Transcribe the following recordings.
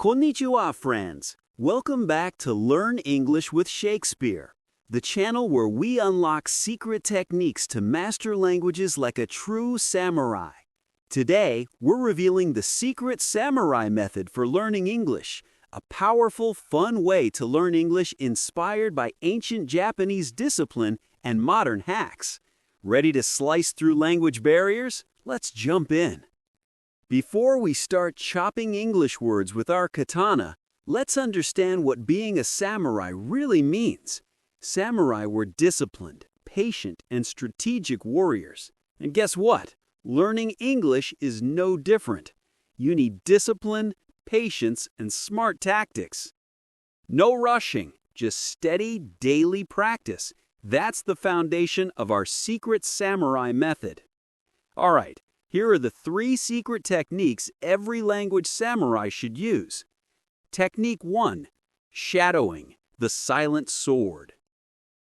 Konnichiwa, friends! Welcome back to Learn English with Shakespeare, the channel where we unlock secret techniques to master languages like a true samurai. Today, we're revealing the secret samurai method for learning English, a powerful, fun way to learn English inspired by ancient Japanese discipline and modern hacks. Ready to slice through language barriers? Let's jump in. Before we start chopping English words with our katana, let's understand what being a samurai really means. Samurai were disciplined, patient, and strategic warriors. And guess what? Learning English is no different. You need discipline, patience, and smart tactics. No rushing, just steady, daily practice. That's the foundation of our secret samurai method. All right. Here are the 3 secret techniques every language samurai should use. Technique 1. Shadowing, the silent sword.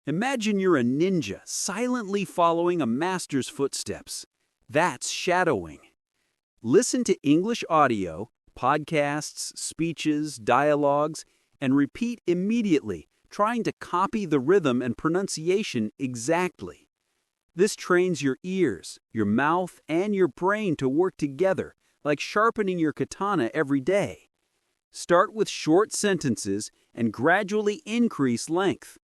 Imagine you're a ninja silently following a master's footsteps. That's shadowing. Listen to English audio, podcasts, speeches, dialogues, and repeat immediately, trying to copy the rhythm and pronunciation exactly. This trains your ears, your mouth, and your brain to work together, like sharpening your katana every day. Start with short sentences and gradually increase length.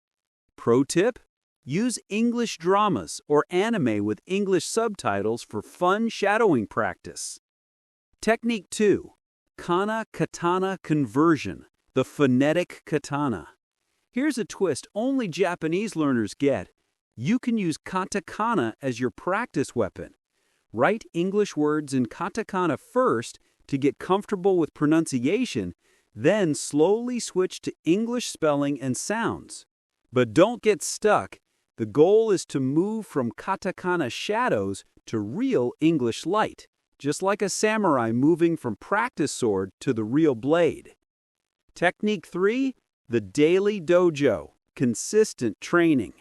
Pro tip: use English dramas or anime with English subtitles for fun shadowing practice. Technique 2. Kana-katana conversion, the phonetic katana. Here's a twist only Japanese learners get. You can use katakana as your practice weapon. Write English words in katakana first to get comfortable with pronunciation, then slowly switch to English spelling and sounds. But don't get stuck. The goal is to move from katakana shadows to real English light, just like a samurai moving from practice sword to the real blade. Technique 3. The daily dojo, consistent training.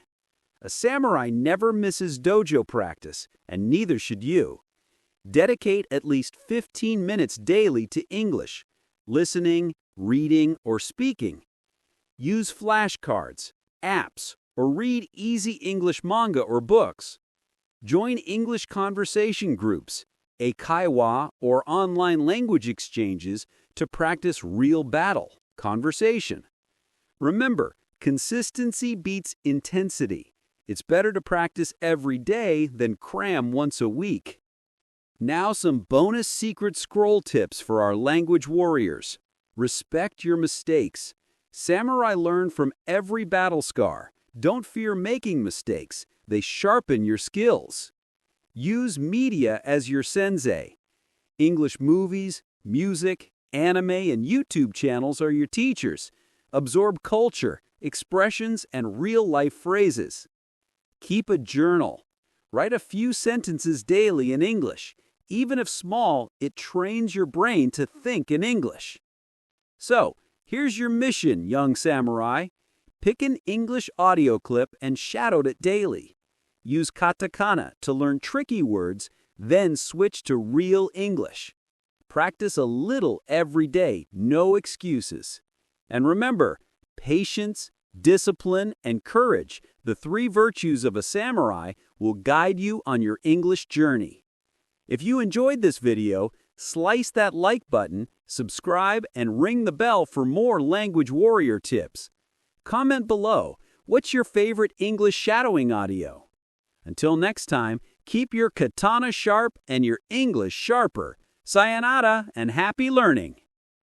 A samurai never misses dojo practice, and neither should you. Dedicate at least 15 minutes daily to English, listening, reading, or speaking. Use flashcards, apps, or read easy English manga or books. Join English conversation groups, eikaiwa, or online language exchanges to practice real battle, conversation. Remember, consistency beats intensity. It's better to practice every day than cram once a week. Now some bonus secret scroll tips for our language warriors. Respect your mistakes. Samurai learn from every battle scar. Don't fear making mistakes. They sharpen your skills. Use media as your sensei. English movies, music, anime, and YouTube channels are your teachers. Absorb culture, expressions, and real-life phrases. Keep a journal. Write a few sentences daily in English. Even if small, it trains your brain to think in English. So, here's your mission, young samurai. Pick an English audio clip and shadow it daily. Use katakana to learn tricky words, then switch to real English. Practice a little every day, no excuses. And remember, patience, discipline, and courage, the 3 virtues of a samurai, will guide you on your English journey. If you enjoyed this video, slice that like button, subscribe, and ring the bell for more language warrior tips. Comment below, what's your favorite English shadowing audio? Until next time, keep your katana sharp and your English sharper. Sayonara and happy learning!